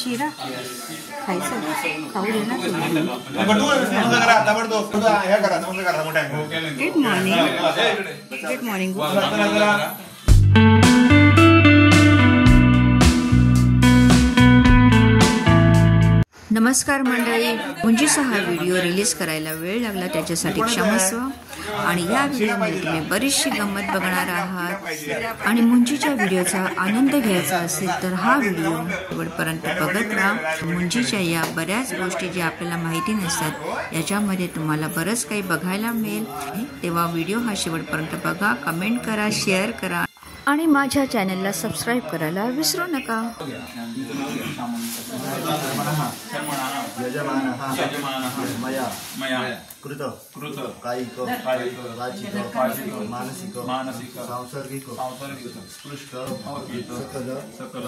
शिरा खायचं खाऊ दे ना तुम्ही. Good morning. नमस्कार मंडळी. मुंजीचा हा व्हिडिओ रिलीज करायला वेळ लागला त्याच्यासाठी क्षमस्व. आणि या व्हिडिओमध्ये तुम्ही बरीचशी गंमत बघणार आहात आणि मुंजीच्या व्हिडिओचा आनंद घ्यायचा असेल तर हा व्हिडिओ शेवटपर्यंत बघत राहा. मुंजीच्या या बऱ्याच गोष्टी ज्या आपल्याला माहिती नसतात याच्यामध्ये तुम्हाला बरंच काही बघायला मिळेल. तेव्हा व्हिडिओ हा शेवटपर्यंत बघा, कमेंट करा, शेअर करा आणि माझ्या चॅनलला सबस्क्राईब करायला विसरू नका. कृत कायिक वाचिक मानसिक सांसर्गिक स्पृष्ट सकल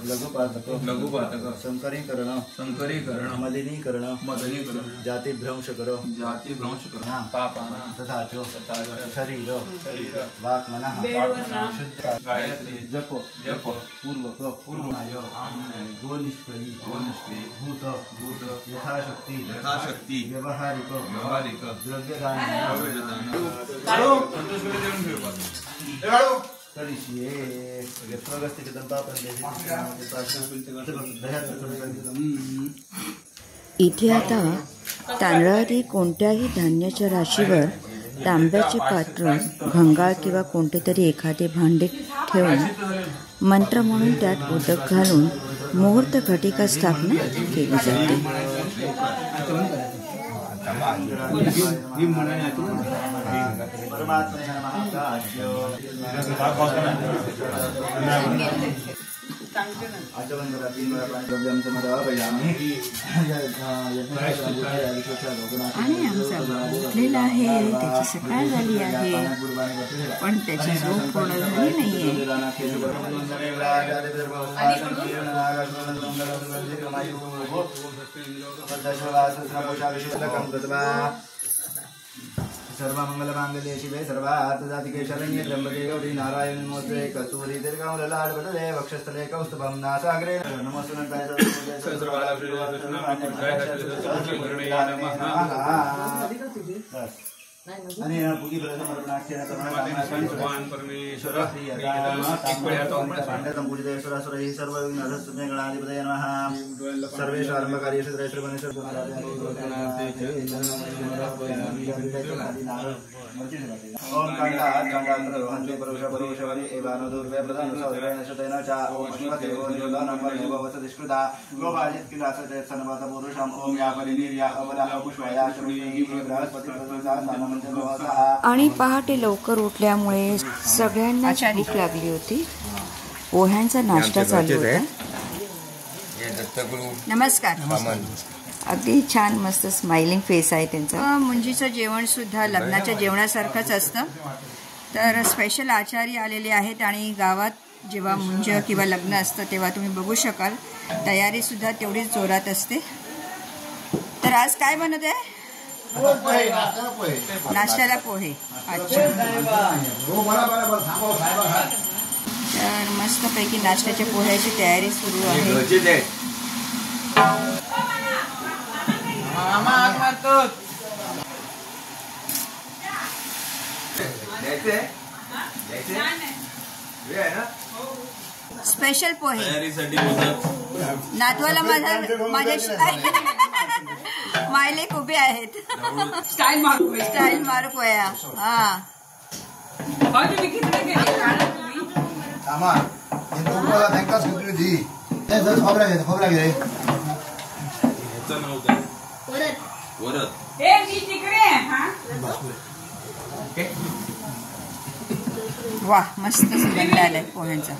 लघुपातक संकरीकरण मलिनीकरण जातिभ्रंश कर तथा शरीर वाक्मनः जप पूर्वक गोनिष्क्रिय भूत यथाशक्ति व्यवहारिक द्रव्यदान इथे आता तांदळातील कोणत्याही धान्याच्या राशीवर तांब्याचे पात्र, घंगाळ किंवा कोणते तरी एखादे भांडे ठेवून मंत्र म्हणून त्यात उदक घालून मुहूर्त घटिका स्थापना केली जाते. आणि आमचा उठलेला आहे, त्याची सकाळ झाली आहे पण त्याची झोप पूर्ण झाली नाहीये. सर्वमंगलमांगल्ये शिवे सर्वार्थसाधिके शरण्ये त्र्यंबके गौरी नारायणी नमोस्तुते कस्तूरी दीर्घामललाटपटले वक्षस्थले कौस्तुभं नासाग्रे नमोस्तुते आणि पुगी प्रथमर्पणाख्येन भगवान परमेश्वर पूजितेश्वरासुरैः सर्वविघ्नहरस्तुते गणाधिपतये नमः. सर्वेषु आरम्भकार्येषु त्रयश्रवणेषु ओम कांडाहंते परोषवरि एवानुदुर्वे प्रदानसौर्वेणशतेन च ओमश्वदेवो निर्दानम्बरेव वसतिष्कृता गोपाजित्किलासते सन्वत पुरुषम् ओम या परिनिर्या अवलाह पुष्पया श्रुतिः बृहस्पति प्रसादानम्. आणि पहाटे लवकर उठल्यामुळे सगळ्यांना भूक लागली होती. पोह्यांचा नाश्ता चालू होता. नमस्कार. अगदी छान मस्त स्माइलिंग फेस आहे त्यांचा. मुंजीचं जेवण सुद्धा लग्नाच्या जेवणासारखंच असतं. तर स्पेशल आचार्य आलेले आहेत आणि गावात जेव्हा मुंज किंवा लग्न असतं तेव्हा तुम्ही बघू शकाल तयारी सुद्धा तेवढीच जोरात असते. तर आज काय बनत आहे? नाश्त्याला पोहे. अच्छा. तर मस्तपैकी नाश्त्याच्या पोह्याची तयारी सुरू आहे. स्पेशल पोहे नातवाला माझ्या मायलेक उभे आहेत. स्टाईल मारू पोया. हा वा मस्त सुगंध आलाय पोह्यांचा.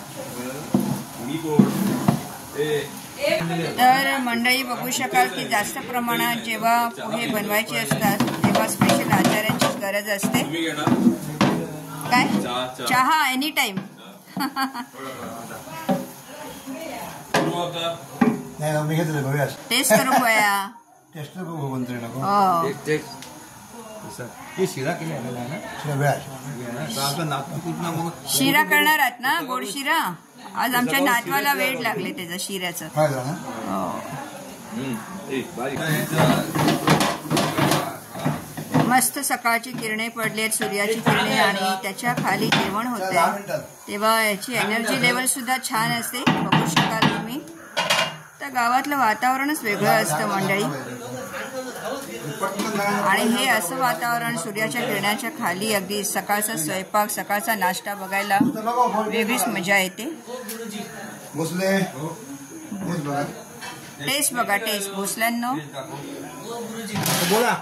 तर मंडळी बघू शकाल की जास्त प्रमाणात जेव्हा पोहे बनवायचे असतात तेव्हा स्पेशल आचार्यांची गरज असते. काय चहा एनी टाइम. टेस्ट करू पोया. हे शिरा केलेला आहे ना शिरा करणार आहात ना, गोड शिरा? आज आमच्या नातवाला वेळ लागले त्याचा शिऱ्याचं. मस्त सकाळची किरणे पडली आहेत, सूर्याची किरणे, आणि त्याच्या खाली जेवण होते तेव्हा याची एनर्जी लेवल सुद्धा छान असते, बघू शकाल तुम्ही. तर गावातलं वातावरणच वेगळं असतं मंडळी, आणि हे असं वातावरण सूर्याच्या किरणाच्या खाली अगदी सकाळचा स्वयंपाक, सकाळचा नाश्ता बघायला वेगळीच मजा येते. टेस्ट बघा, टेस्ट भोसल्यांनो. बोला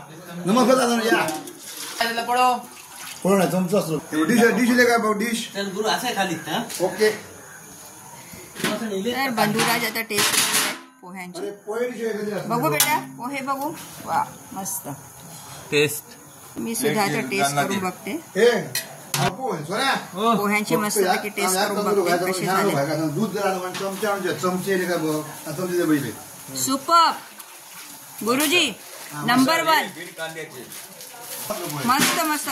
नमस्कार दादा या कोण चमचा असतो डिश डिश काय भाऊ डिश गुरु असं खाली ओके. तर बंधुराज आता टेस्ट पोह्यांची बघू बेटा, पोहे बघू. वा मस्त टेस्ट. मी सुद्धा आता टेस्ट करून बघते पोह्यांची मस्त पैकी टेस्ट करून बघते कशी झाली. दूध चमचे सुपर गुरुजी, नंबर 1. मस्त मस्त.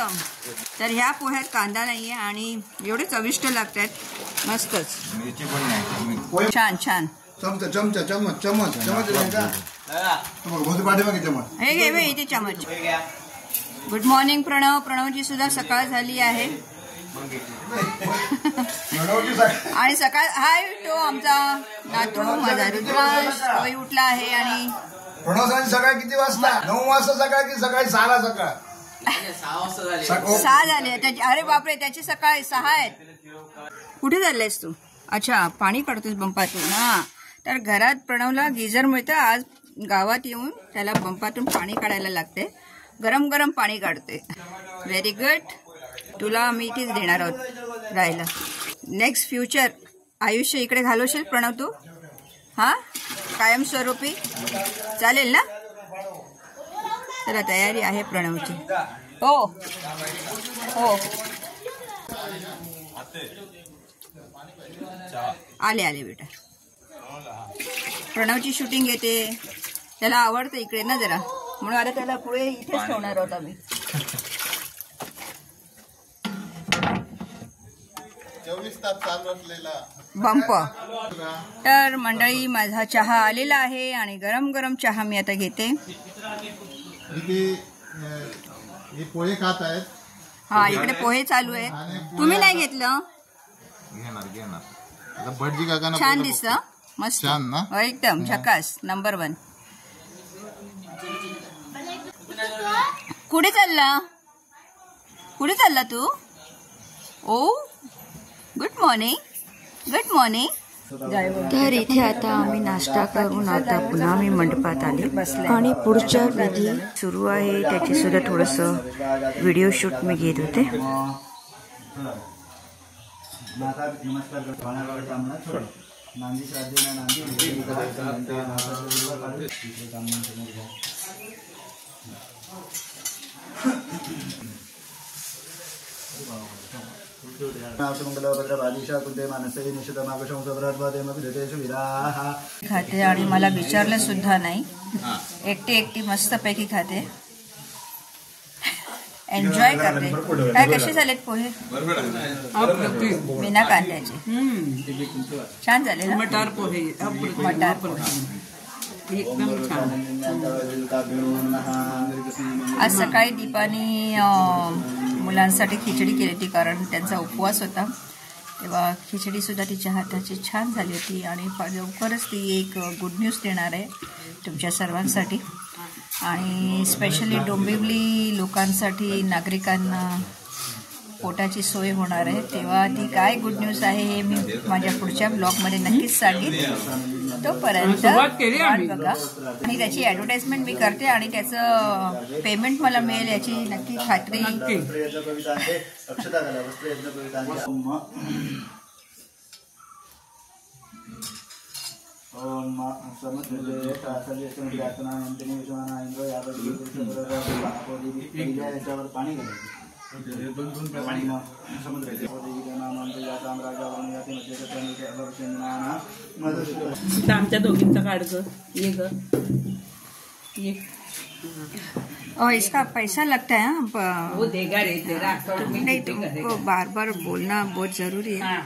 तर ह्या पोह्यात कांदा नाहीये आणि एवढे चविष्ट लागतात, मस्तच. छान छान. चमचा चमचा चमच चमच चमच हे घे बाई इथे चमच. Good morning Pranab. प्रणवची सुद्धा सकाळ झाली आहे आणि सकाळ हाय तो आमचा नातू माझा रुद्रांश तोही उठला आहे. आणि प्रणव सकाळी किती वाजता? 9 वाजता सकाळ की सकाळी 6 ला? सकाळ 6 झाले. अरे बापरे, त्याची सकाळी 6 आहेत. कुठे चाललायस तू? अच्छा, पाणी काढतोस पंपातून. हा, तर घरात प्रणवला गिझर मिळतं. आज गावात येऊन त्याला पंपातून पाणी काढायला लागते. गरम गरम पाणी काढते. Very good. तुला मी इथेच देणार आहोत राहायला. नेक्स्ट फ्युचर आयुष्य इकडे घालवशील प्रणव तू? हा, कायमस्वरूपी चालेल ना? चला, तयारी आहे प्रणवची. हो हो, आले आले बेटा. प्रणवची शूटिंग येते, त्याला आवडतं इकडे ना जरा, म्हणून आता त्याला पुढे इथेच ठेवणार आहोत आम्ही. बंप. तर मंडळी, माझा चहा आलेला आहे आणि गरम गरम चहा मी आता घेते. पोहे खात आहेत. हा, इकडे पोहे चालू आहेत. तुम्ही नाही घेतलं? छान दिसतं, मस्त एकदम झकास. नंबर 1. कुठे चालला? कुठे चालला तू? ओ, गुड मॉर्निंग. Good morning. तर इथे आता आम्ही नाश्ता करून आता पुन्हा आम्ही मंडपात आले आणि पुढच्या विधी सुरू आहे त्याची सुद्धा थोडंसं व्हिडिओ शूट मी घेत होते. खाते आणि मला विचारलं सुद्धा नाही. एकटी मस्तपैकी खाते, एन्जॉय करते. काय कसे झालेत पोहे? बिना कांद्याचे छान झाले ना? मटार पोहे. मटार पोहे एकदम छान. आज सकाळी दीपाने मुलांसाठी खिचडी केली होती, कारण त्यांचा उपवास होता. तेव्हा खिचडी सुद्धा तिच्या हाताची छान झाली होती. आणि लवकरच ती एक गुड न्यूज देणार आहे तुमच्या सर्वांसाठी, आणि स्पेशली डोंबिवली लोकांसाठी, नागरिकांना पोटाची सोय होणार आहे. तेव्हा ती काय गुड न्यूज आहे हे मी माझ्या पुढच्या ब्लॉगमध्ये नक्कीच सांगेन. तोपर्यंत बघा, आणि त्याची ॲडव्हर्टाइजमेंट मी करते आणि त्याचं पेमेंट मला मिळेल याची नक्की खात्री. पाणी आमच्या दोघींचा काढ ग. ये ग, ये और इसका पैसा लगता है। वो देगा रे तेरा नहीं, तुमको बार बार बोलना बहुत जरूरी है।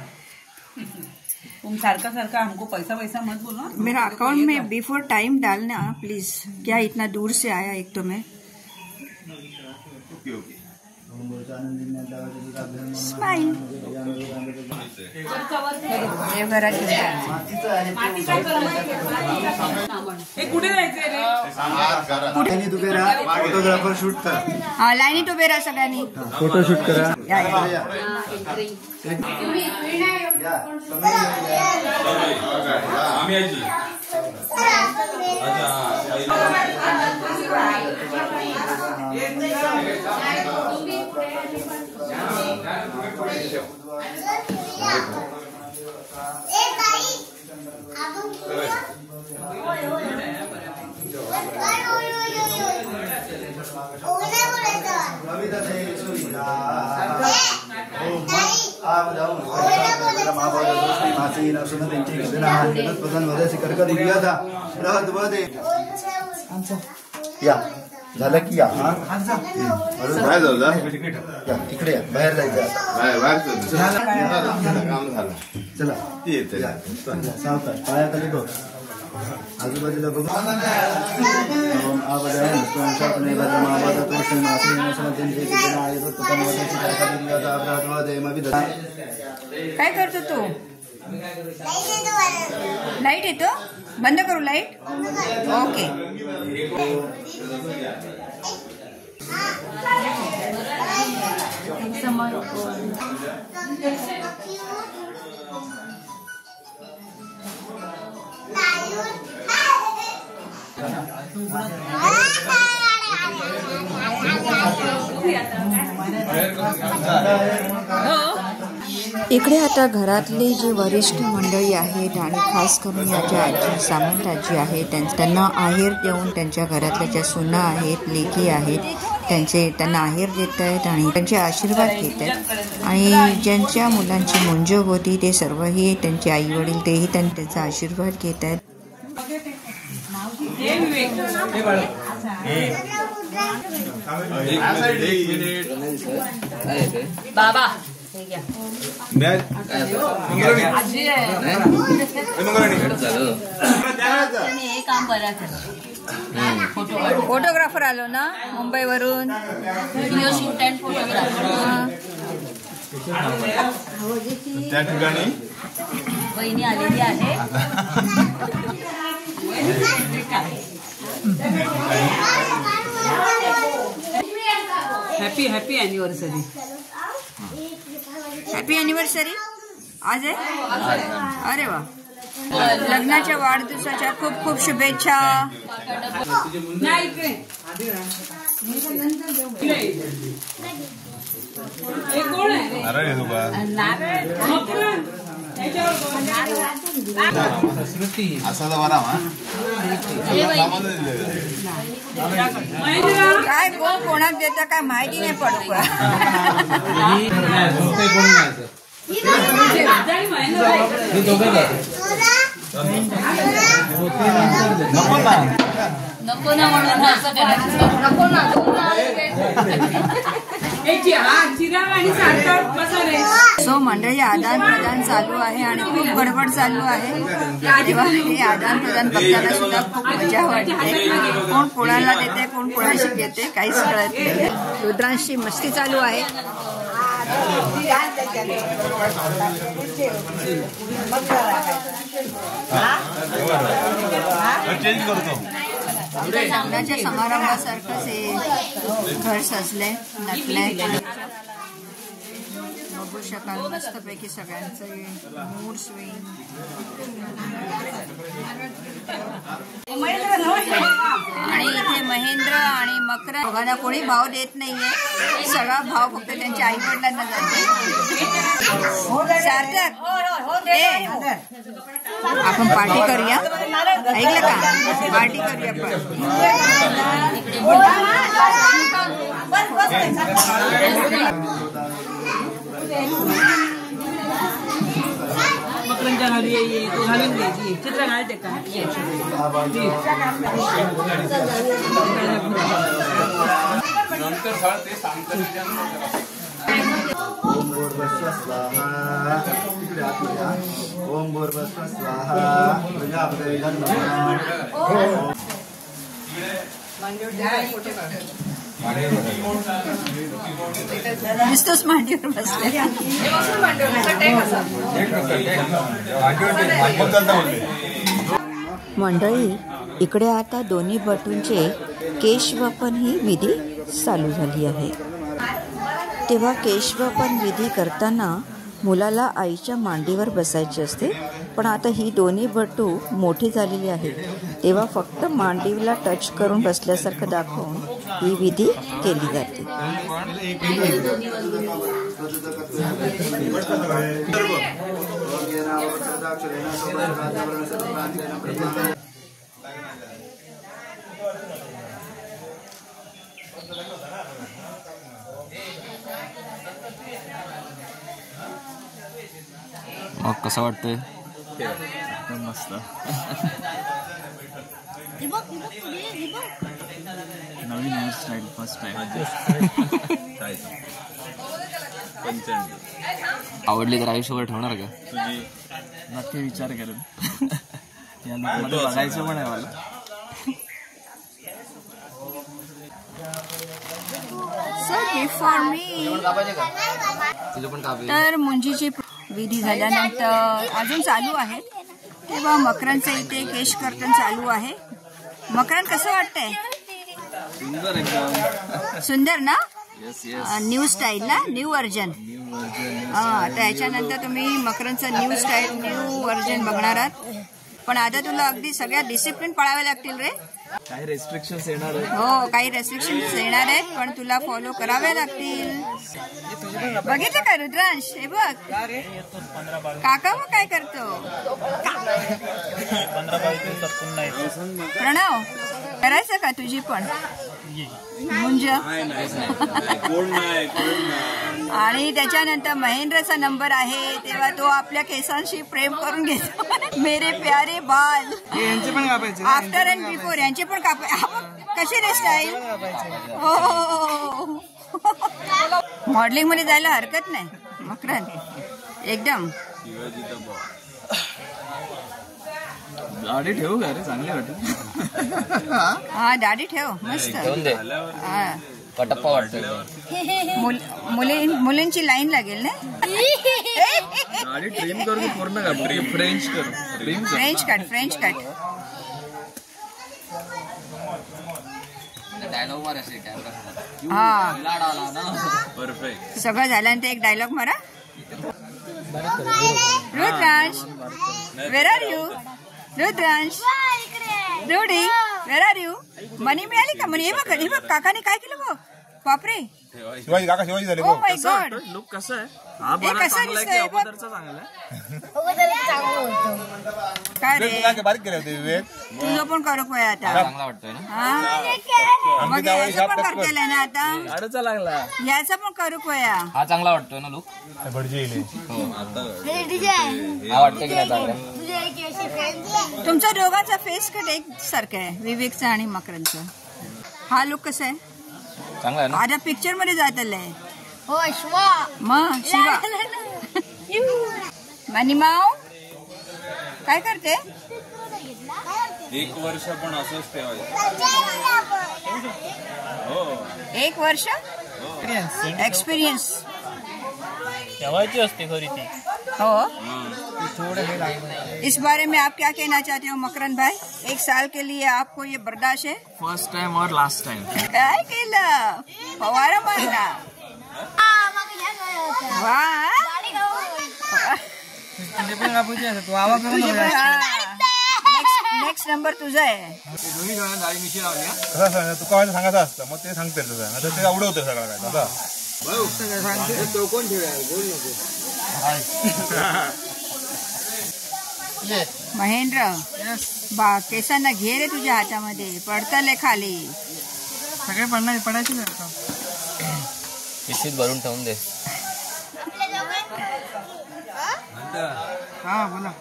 तुम सारखा सारखा हमको पैसा वैसा मत बोलो। मेरा अकाउंट में बिफोर टाइम डालना प्लीज। क्या इतना दूर से आया एक तो मैं। स्माइल। कुठे जायचंय रे? कुठे तू करा फोटोग्राफर शूट कर. हा लाईनीत उभे राहा सगळ्यांनी. फोटो शूट करा. या झालं की या काय झालं इकडे या बाहेर जायचं. चला सावकाश पायाखाली बघ आजूबाजूला बघ. काय करतो तू? लाईट येतो? बंद करू लाईट? ओके. इकडे आता घरातले जे वरिष्ठ मंडळी आहेत आणि खास करून याच्या आजी सामंत आजी आहेत त्यांना आहेर देऊन त्यांच्या घरातल्या ज्या सुना आहेत लेकी आहेत त्यांना आहेर देत आहेत आणि त्यांचे आशीर्वाद घेत आहेत. आणि ज्यांच्या मुलांची मुंज होती ते सर्वही त्यांचे आई वडील तेही त्यांचा आशीर्वाद घेत आहेत. बाबा फोटोग्राफर आलो ना मुंबईवरून. व्हिडिओ शूट अँड फोटोग्राफर त्या ठिकाणी बहिणी आलेली आहे. Happy happy anniversary. Happy anniversary आज आहे. अरे वा. लग्नाच्या वाढदिवसाच्या खूप खूप शुभेच्छा. असा बरा काय कोण कोणाक देतं काय माहिती नाही पडू का. नको ना म्हणून असं करायचं. नको ना सो मंडळी आदान प्रदान चालू आहे आणि खूप गडबड चालू आहे. तेव्हा हे आदान प्रदान करताना सुद्धा खूप मजा वाटते. कोण कोणाला देते कोण कोणाशी घेते काहीच कळत नाही. रुद्रांशी मस्ती चालू आहे. चेंज करतो. लग्नाच्या समारंभासारखंच हे घर सजलंय नटलंय. बघू शकाल मस्तपैकी सगळ्यांचं मूड स्विंग. आणि इथे महेंद्र आणि मकरा दोघांना कोणी भाव देत नाहीये. सगळा भाव फक्त त्यांच्या आई वडिलांना जाते. सार्थक आपण पार्टी करूया. ऐकलं का? पार्टी करूया आपण. मकरांच्या घरी ये तू घालून घ्यायची चित्र घालते का नंतर ते सांगतात ओम भूर्भुवः स्वाहा इकडे आतमध्ये ओम भूर्भुवः स्वाहा प्रजापतये नमः नुसतंच मांडीवर बसले. मंडळी, इकडे आता दोन्ही बटूंचे केशवपन ही विधी चालू झाली आहे. तेव्हा केशवपन विधी करताना मुलाला आईच्या मांडीवर बसायचे असते, पण आता ही दोन्ही बटू मोठी झालेली आहेत, तेव्हा फक्त मांडीला टच करून बसल्यासारखं दाखवून ही विधी केली जाते. मग कसं वाटतंय? मस्त नवीन हेअरस्टाईल फर्स्ट टाइम. आवडली तर आयुष्यभर ठेवणार का? तुझी नक्की विचार करेन. या मध्ये बघायचं पण आहे मला. तर मुंजीची विधी झाल्यानंतर अजून चालू आहेत, तेव्हा मकरांचं इथे केश कर्तन चालू आहे. मकरान कसं वाटतंय? सुंदर एकदम. सुंदर ना? येस. न्यू स्टाईल ना, न्यू व्हर्जन. त्याच्यानंतर तुम्ही मकरांचं न्यू स्टाईल, न्यू व्हर्जन बघणार आहात. पण आता तुला अगदी सगळ्या डिसिप्लिन पाळाव्या लागतील रे. काही रेस्ट्रिक्शन्स येणार आहे. हो, काही रेस्ट्रिक्शन्स येणार आहेत, पण तुला फॉलो करावे लागतील. बघितलं का रुद्रांश? हे बघ काका मग काय करतो. प्रणव, करायचं का तुझी पण मुंज? आणि त्याच्यानंतर महेंद्रचा नंबर आहे, तेव्हा तो आपल्या केसांशी प्रेम करून घेतो. मेरे प्यारे बाल. आफ्टर अँड बिफोर यांचे पण कशी रे स्टाईल? हो, मॉडेलिंग मध्ये जायला हरकत नाही मकरन, एकदम. दाढी ठेवू का रे? चांगली वाटत. हा, दाढी ठेव मस्त. पटप्पा वाटतोय. मुलींची लाईन लागेल ना. दाढी ट्रिम करून पूर्ण का? फ्रेंच करू. French cut. डायलॉग मार असे हा, परफेक्ट. सगळं झाल्यानंतर एक डायलॉग मारा. Rudransh, where are you? Rudransh, Rudy, where are you? Money मिळाली का? मनी. हे बघ काकाने काय केलं बघ. बापरे, शिवाजी काका शिवाजी झाले. Oh my God. लुक कसं आहे? हा बरा चांगला आहे की अगोदरचा चांगला आहे? काय रे, बारीक केले होते विवेक. तुझं पण करू काय आता? चांगला वाटतोय ना? हा, मग याचं पण करतेल ना आता. गाडचा लागला. याचा पण करू कोया. हा चांगला वाटतोय ना लुक? भटजी हा वाटतं की नाही चांगला? तुमचा दोघांचा फेस कट एक सारखा आहे, विवेकचा आणि मकरनचा. हा लुक कसा आहे? चांगला आहे ना? आता पिक्चर मध्ये जातलंय शिवा. मग शिवा. मानिमाव काय करते? 1 वर्ष पण असंच ठेवायचं. 1 वर्ष एक्सपीरियंस ठेवायची असते खरी ती. हो. इस बारे में आप क्या कहना चाहते हो मकरन भाई? 1 साल के लिए आपको ये बर्दाश्त है? फर्स्ट टाइम और लास्ट टाइम. काय केलं? फवारा मारला. वा, नेक्स्ट नंबर तुझा आहे. दोन्ही जण दाढी मिशी लावली. तू काय सांगायचं असतं मग ते सांगते तुझं, आता ते आवडवतं सगळं काय दादा. चौकोन ठेवूया, बोल नको. महेंद्र, केसांना घे रे तुझ्या हातामध्ये, पडतले खाली. सगळे पडायचे ना. पिशवीत भरून ठेवून दे. हा बोला.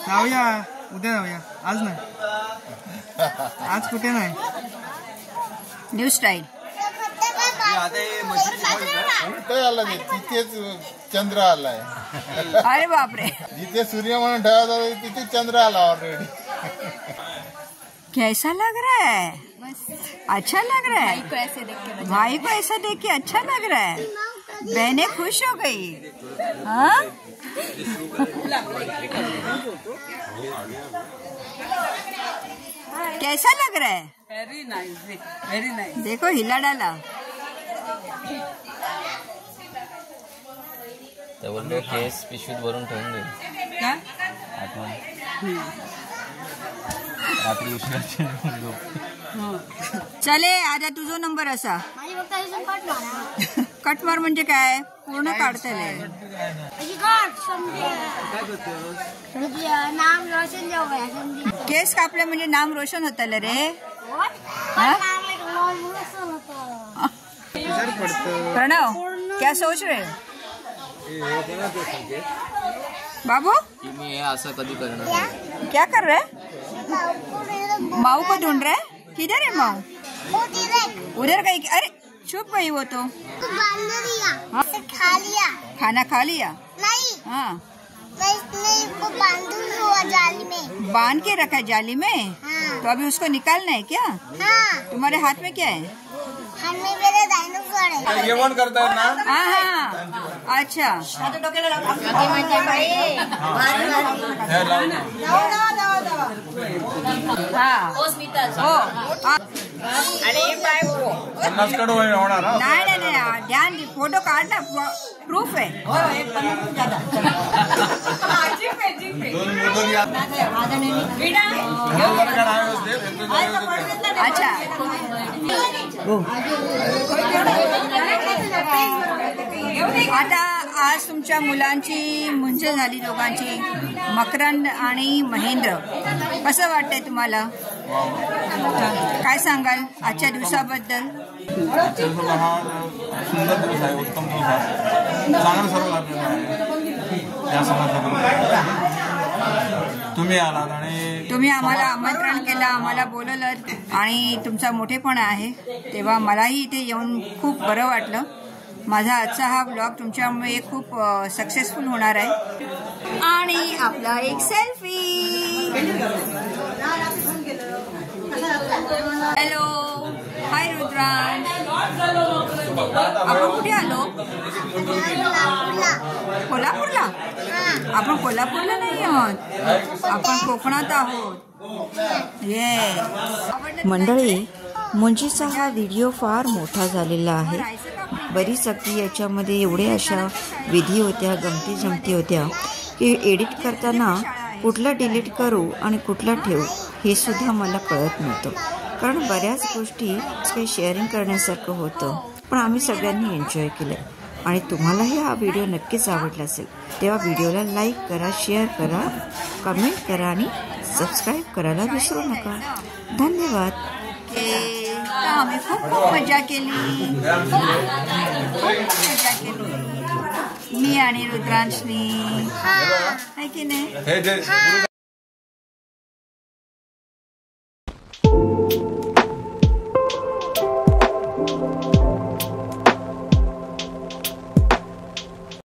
जाऊया उद्या जाऊया, आज नाही. आज कुठे नाही. New style. तिथेच चंद्र आलाय. अरे बापरे. जिथे सूर्य म्हणून ठेवायचा तिथे चंद्र आला ऑलरेडी. कैसा लग रहा है? अच्छा लग रहा है. भाई को ऐसा देख के अच्छा लग रहा है. बहनें खुश हो गई. हाँ कैसा लग रहा है? Very nice, very nice. देखो हिला डाला. ते बोलतो केस पिशवीत भरून ठेवून दे. काय? रात्री उशिराची चले आता तुझा नंबर असा. कट मार म्हणजे काय? पूर्ण काढतेले. नाम रोशन जाऊया. केस कापले म्हणजे नाम रोशन होतल रे. प्रणव क्या सोच रहे हो बाबू? मी हे असं कधी करणार. क्या कर रहे? माऊ को ढूंढ रहे. किधर है माऊ? उधर गई. अरे छुप गई वो तो. खा लिया. खाना खा लिया? नहीं. हाँ इसको बांधूंगा जाली में. बांध के रखा है जाली में. हाँ. तो अभी उसको निकालना है क्या? हाँ. तुम्हारे हाथ में क्या है? हाथ में मेरे डायनोसॉर है. जेवण करतायत ना. हाँ हाँ अच्छा. पन्नास कडे होणार. नाही नाही नाही ध्यान दे. फोटो काढ ना. प्रूफ आहे. अच्छा आता आज तुमच्या मुलांची मुंज झाली दोघांची. मकरंद आणि महेंद्र. कसं वाटतंय तुम्हाला? काय सांगाल आजच्या दिवसाबद्दल? हा सुंदर दिवस आहे, उत्तम दिवस आहे. चांगलं सर्व लागलेलं आहे या सणासाठी. तुम्ही आलात आणि तुम्ही आम्हाला आमंत्रण केलं, आम्हाला बोलवलं आणि तुमचा मोठेपणा आहे तेव्हा मलाही इथे येऊन खूप बरं वाटलं. माझा आजचा हा ब्लॉग तुमच्यामुळे खूप सक्सेसफुल होणार आहे. आणि आपला एक सेल्फी. Hello hi Rudransh. आपण कुठे आलो? कोल्हापूरला. आपण कोल्हापूरला नाही आहोत, आपण कोकणात आहोत. ये मंडळी, मुंजीचा हा व्हिडिओ फार मोठा झालेला आहे. बरीच अगदी याच्यामध्ये एवढ्या अशा विधी होत्या, गमती जमती होत्या की एडिट करताना कुठला डिलीट करू आणि कुठला ठेवू हे सुद्धा मला कळत नव्हतं. कारण बऱ्याच गोष्टी काही शेअरिंग करण्यासारखं होतं. पण आम्ही सगळ्यांनी एन्जॉय केलं आणि तुम्हालाही हा व्हिडिओ नक्कीच आवडला असेल तेव्हा व्हिडिओला लाईक करा, शेअर करा, कमेंट करा आणि सबस्क्राईब करायला विसरू नका. धन्यवाद. आम्ही खूप खूप मजा केली. मी आणि रुद्रांशनी. आहे की नाही?